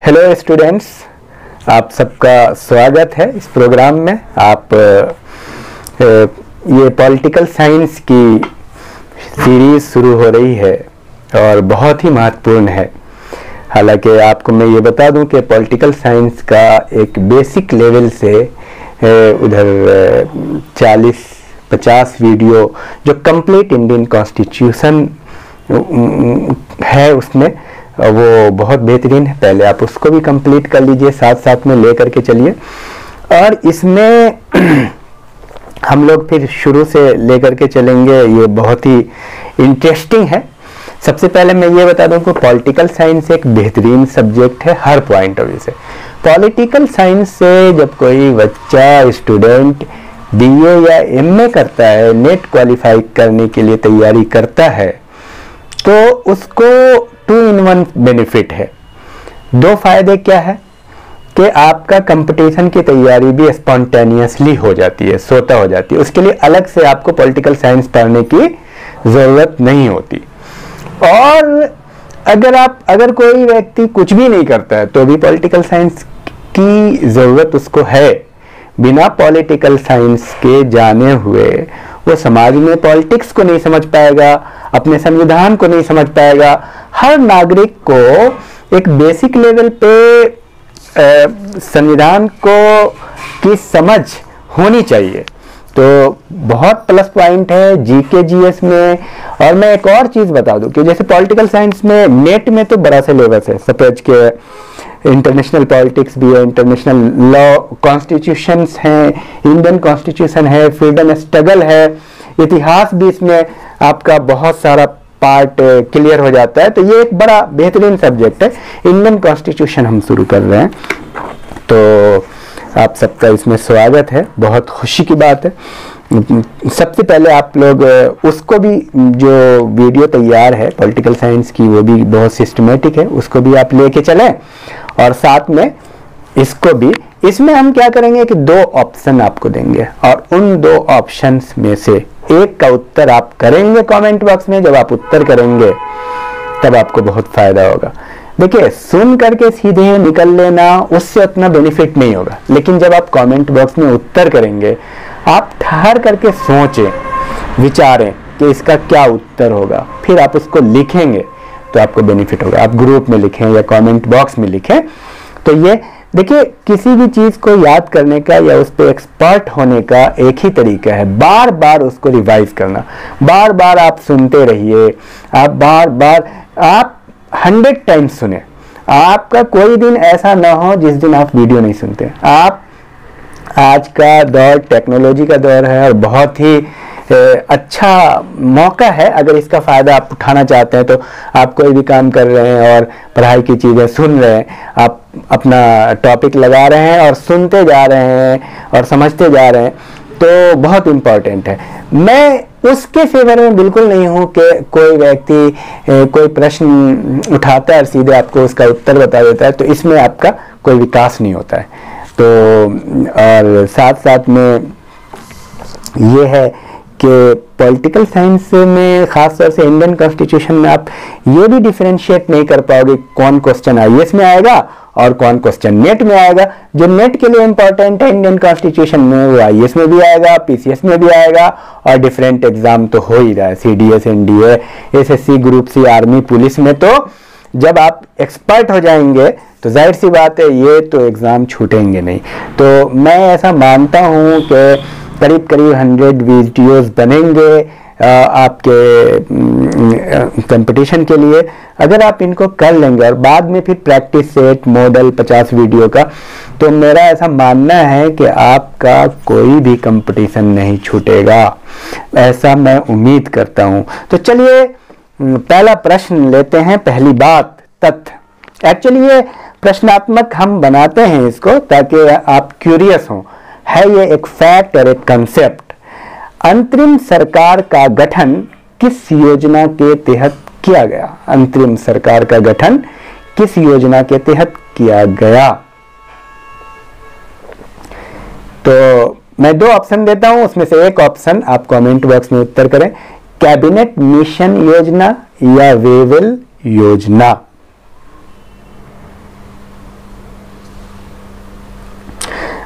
Hello students, आप सबका स्वागत है इस प्रोग्राम में। आप ये पॉलिटिकल साइंस की सीरीज शुरू हो रही है और बहुत ही महत्वपूर्ण है। हालांकि आपको मैं ये बता दूं कि पॉलिटिकल साइंस का एक बेसिक लेवल से उधर 40-50 वीडियो जो कंप्लीट इंडियन कॉन्स्टिट्यूशन है उसमें वो बहुत बेहतरीन है। पहले आप उसको भी कंप्लीट कर लीजिए, साथ साथ में लेकर के चलिए। और इसमें हम लोग फिर शुरू से लेकर के चलेंगे, ये बहुत ही इंटरेस्टिंग है। सबसे पहले मैं ये बता दूं कि पॉलिटिकल साइंस एक बेहतरीन सब्जेक्ट है हर पॉइंट ऑफ व्यू से। पॉलिटिकल साइंस से जब कोई बच्चा स्टूडेंट बीए या एमए करता है, नेट क्वालिफाई करने के लिए तैयारी करता है, तो उसको 2 in 1 बेनिफिट है। 2 फायदे क्या है कि आपका कंपटीशन की तैयारी भी स्पॉन्टेनियसली हो जाती है, स्वतः हो जाती है। उसके लिए अलग से आपको पॉलिटिकल साइंस पढ़ने की ज़रूरत नहीं होती। और अगर कोई व्यक्ति कुछ भी नहीं करता है तो भी पॉलिटिकल साइंस की ज़रूरत उसको है। बिना पॉलिटिकल साइंस के जाने हुए वो समाज में पॉलिटिक्स को नहीं समझ पाएगा, अपने संविधान को नहीं समझ पाएगा। हर नागरिक को एक बेसिक लेवल पे संविधान को की समझ होनी चाहिए। तो बहुत प्लस पॉइंट है जीके जीएस में। और मैं एक और चीज़ बता दूं कि जैसे पॉलिटिकल साइंस में नेट में तो बड़ा सिलेबस है, सपोज के इंटरनेशनल पॉलिटिक्स भी है, इंटरनेशनल लॉ, कॉन्स्टिट्यूशंस हैं, इंडियन कॉन्स्टिट्यूशन है, फ्रीडम स्ट्रगल है, इतिहास भी इसमें आपका बहुत सारा पार्ट क्लियर हो जाता है। तो ये एक बड़ा बेहतरीन सब्जेक्ट है। इंडियन कॉन्स्टिट्यूशन हम शुरू कर रहे हैं, तो आप सबका इसमें स्वागत है, बहुत खुशी की बात है। सबसे पहले आप लोग उसको भी, जो वीडियो तैयार है पॉलिटिकल साइंस की, वो भी बहुत सिस्टमेटिक है, उसको भी आप लेके चलें। और साथ में इसको भी, इसमें हम क्या करेंगे कि 2 ऑप्शन आपको देंगे और उन 2 ऑप्शंस में से एक का उत्तर आप करेंगे कमेंट बॉक्स में। जब आप उत्तर करेंगे तब आपको बहुत फायदा होगा। देखिए, सुन करके सीधे निकल लेना उससे उतना बेनिफिट नहीं होगा, लेकिन जब आप कमेंट बॉक्स में उत्तर करेंगे, आप ठहर करके सोचें, विचारें कि इसका क्या उत्तर होगा, फिर आप उसको लिखेंगे तो आपको बेनिफिट होगा। आप ग्रुप में लिखें या कमेंट बॉक्स में लिखें। तो ये देखिए, किसी भी चीज को याद करने का या उस पर एक्सपर्ट होने का एक ही तरीका है, बार बार उसको रिवाइज करना। बार बार आप सुनते रहिए, आप 100 टाइम्स सुने। आपका कोई दिन ऐसा ना हो जिस दिन आप वीडियो नहीं सुनते। आप, आज का दौर टेक्नोलॉजी का दौर है और बहुत ही अच्छा मौका है। अगर इसका फ़ायदा आप उठाना चाहते हैं तो आप कोई भी काम कर रहे हैं और पढ़ाई की चीज़ें सुन रहे हैं, आप अपना टॉपिक लगा रहे हैं और सुनते जा रहे हैं और समझते जा रहे हैं, तो बहुत इम्पॉर्टेंट है। मैं उसके फेवर में बिल्कुल नहीं हूँ कि कोई व्यक्ति कोई प्रश्न उठाता है और सीधे आपको उसका उत्तर बता देता है, तो इसमें आपका कोई विकास नहीं होता है। तो और साथ साथ में ये है कि पॉलिटिकल साइंस में खास तौर से इंडियन कॉन्स्टिट्यूशन में आप ये भी डिफरेंशिएट नहीं कर पाओगे कौन क्वेश्चन आईएएस में आएगा और कौन क्वेश्चन नेट में आएगा। जो नेट के लिए इंपॉर्टेंट है इंडियन कॉन्स्टिट्यूशन में, वो आईएएस में भी आएगा, पीसीएस में भी आएगा, और डिफरेंट एग्जाम तो हो ही रहा है, CDS, NDA, SSC, group C, army, police में। तो जब आप एक्सपर्ट हो जाएंगे तो जाहिर सी बात है ये तो एग्ज़ाम छूटेंगे नहीं। तो मैं ऐसा मानता हूँ कि करीब 100 वीडियोस बनेंगे आपके कंपटीशन के लिए। अगर आप इनको कर लेंगे और बाद में फिर प्रैक्टिस सेट मॉडल 50 वीडियो का, तो मेरा ऐसा मानना है कि आपका कोई भी कंपटीशन नहीं छूटेगा, ऐसा मैं उम्मीद करता हूँ। तो चलिए पहला प्रश्न लेते हैं। पहली बात, तथ्य। एक्चुअली ये प्रश्नात्मक हम बनाते हैं इसको ताकि आप क्यूरियस हों। है ये एक फैक्ट और एक कंसेप्ट। अंतरिम सरकार का गठन किस योजना के तहत किया गया? अंतरिम सरकार का गठन किस योजना के तहत किया गया? तो मैं 2 ऑप्शन देता हूं, उसमें से एक ऑप्शन आप कमेंट बॉक्स में उत्तर करें। कैबिनेट मिशन योजना या वेवल योजना?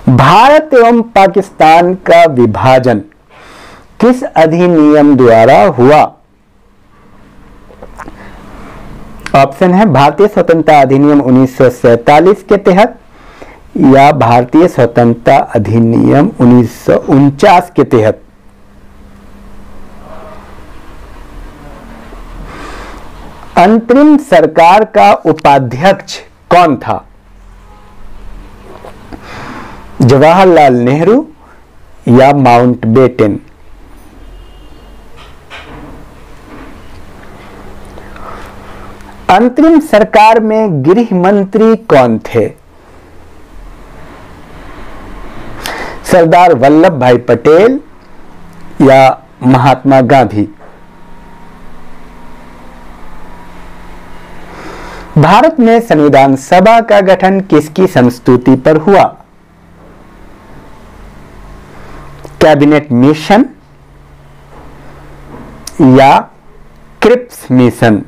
भारत एवं पाकिस्तान का विभाजन किस अधिनियम द्वारा हुआ? ऑप्शन है भारतीय स्वतंत्रता अधिनियम 1947 के तहत या भारतीय स्वतंत्रता अधिनियम 1949 के तहत। अंतरिम सरकार का उपाध्यक्ष कौन था? जवाहरलाल नेहरू या माउंटबेटन? अंतरिम सरकार में गृह मंत्री कौन थे? सरदार वल्लभ भाई पटेल या महात्मा गांधी? भारत में संविधान सभा का गठन किसकी संस्तुति पर हुआ? कैबिनेट मिशन या क्रिप्स मिशन?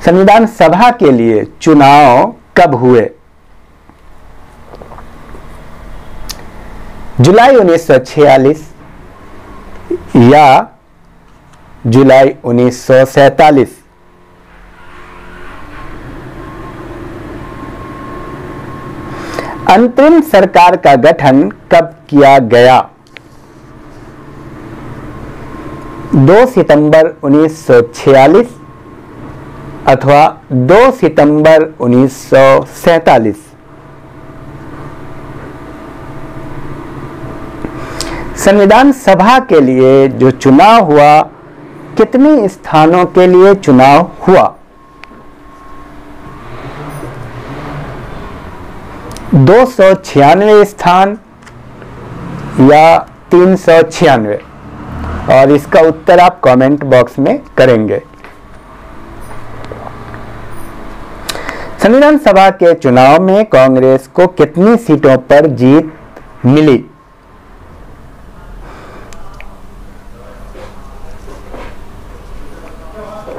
संविधान सभा के लिए चुनाव कब हुए? जुलाई 1946 या जुलाई 1947? अंतरिम सरकार का गठन कब किया गया? 2 सितंबर 1946 अथवा 2 सितंबर 1947? संविधान सभा के लिए जो चुनाव हुआ, कितने स्थानों के लिए चुनाव हुआ? 296 स्थान या 396? और इसका उत्तर आप कमेंट बॉक्स में करेंगे। संविधान सभा के चुनाव में कांग्रेस को कितनी सीटों पर जीत मिली?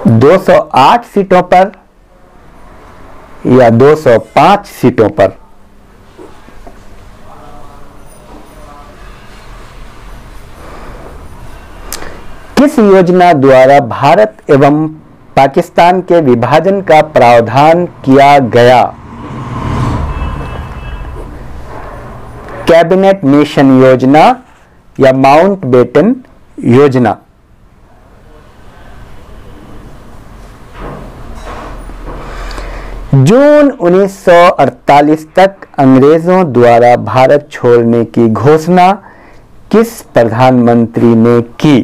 208 सीटों पर या 205 सीटों पर? किस योजना द्वारा भारत एवं पाकिस्तान के विभाजन का प्रावधान किया गया? कैबिनेट मिशन योजना या माउंटबेटन योजना? जून 1948 तक अंग्रेजों द्वारा भारत छोड़ने की घोषणा किस प्रधानमंत्री ने की?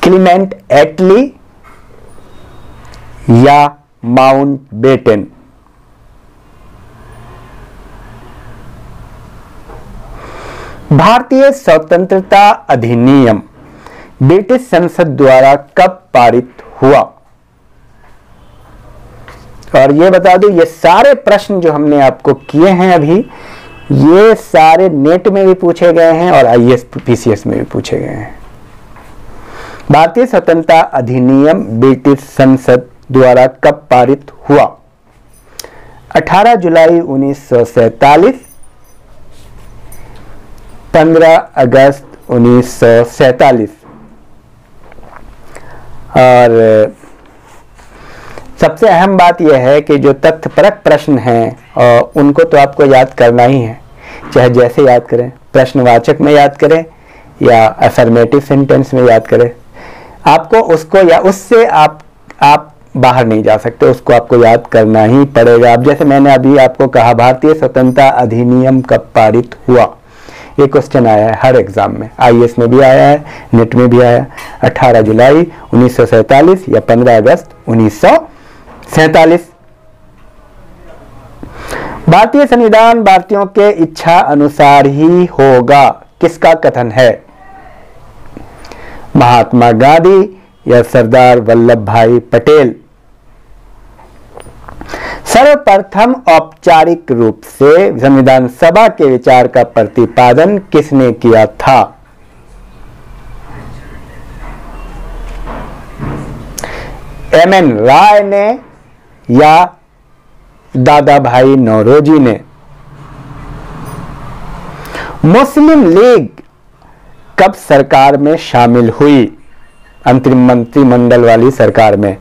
क्लीमेंट एटली या माउंटबेटन? भारतीय स्वतंत्रता अधिनियम ब्रिटिश संसद द्वारा कब पारित हुआ? और ये बता दूं, ये सारे प्रश्न जो हमने आपको किए हैं अभी, ये सारे नेट में भी पूछे गए हैं और आईएएस पीसीएस में भी पूछे गए हैं। भारतीय स्वतंत्रता अधिनियम ब्रिटिश संसद द्वारा कब पारित हुआ? 18 जुलाई 1947, 15 अगस्त 1947। और सबसे अहम बात यह है कि जो तथ्यपरक प्रश्न हैं उनको तो आपको याद करना ही है, चाहे जैसे याद करें, प्रश्नवाचक में याद करें या अफर्मेटिव सेंटेंस में याद करें, आपको उसको या उससे आप बाहर नहीं जा सकते, उसको आपको याद करना ही पड़ेगा। अब जैसे मैंने अभी आपको कहा, भारतीय स्वतंत्रता अधिनियम कब पारित हुआ, ये क्वेश्चन आया है हर एग्जाम में, आईएएस में भी आया है, नेट में भी आया, 18 जुलाई 1947 या 15 अगस्त 1947। भारतीय संविधान भारतीयों के इच्छा अनुसार ही होगा, किसका कथन है? महात्मा गांधी या सरदार वल्लभ भाई पटेल? सर्वप्रथम औपचारिक रूप से संविधान सभा के विचार का प्रतिपादन किसने किया था? एम.एन. राय ने या दादा भाई नौरोजी ने? मुस्लिम लीग कब सरकार में शामिल हुई, अंतरिम मंत्रिमंडल वाली सरकार में?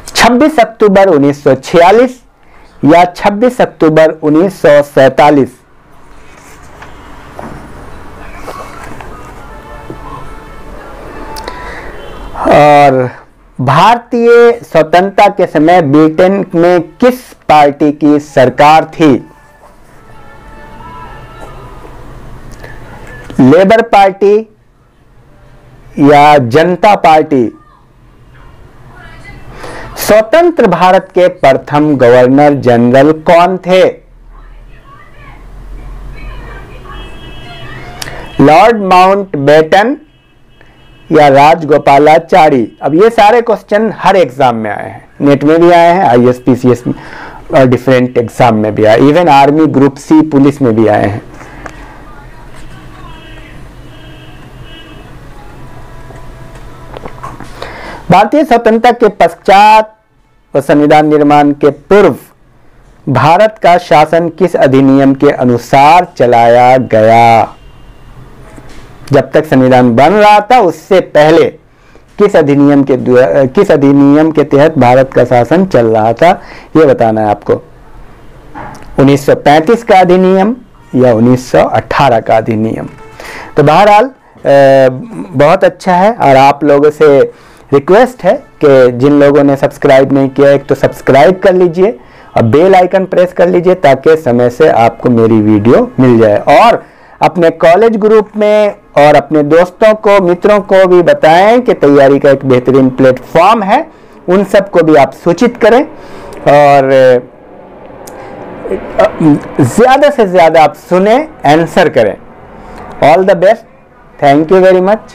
26 अक्टूबर 1946 या 26 अक्टूबर 1947? और भारतीय स्वतंत्रता के समय ब्रिटेन में किस पार्टी की सरकार थी? लेबर पार्टी या जनता पार्टी? स्वतंत्र भारत के प्रथम गवर्नर जनरल कौन थे? लॉर्ड माउंटबेटन या राजगोपालाचारी? अब ये सारे क्वेश्चन हर एग्जाम में आए हैं, नेट में भी आए हैं, ISPCS और डिफरेंट एग्जाम में भी आए, even army group C police में भी आए हैं। भारतीय स्वतंत्रता के पश्चात व संविधान निर्माण के पूर्व भारत का शासन किस अधिनियम के अनुसार चलाया गया? जब तक संविधान बन रहा था उससे पहले किस अधिनियम के तहत भारत का शासन चल रहा था, यह बताना है आपको। 1935 का अधिनियम या 1918 का अधिनियम? तो बहरहाल बहुत अच्छा है, और आप लोगों से रिक्वेस्ट है कि जिन लोगों ने सब्सक्राइब नहीं किया, एक तो सब्सक्राइब कर लीजिए और बेल आइकन प्रेस कर लीजिए ताकि समय से आपको मेरी वीडियो मिल जाए। और अपने कॉलेज ग्रुप में और अपने दोस्तों को, मित्रों को भी बताएं कि तैयारी का एक बेहतरीन प्लेटफॉर्म है, उन सब को भी आप सूचित करें और ज़्यादा से ज़्यादा आप सुने, आंसर करें। All the best, thank you very much.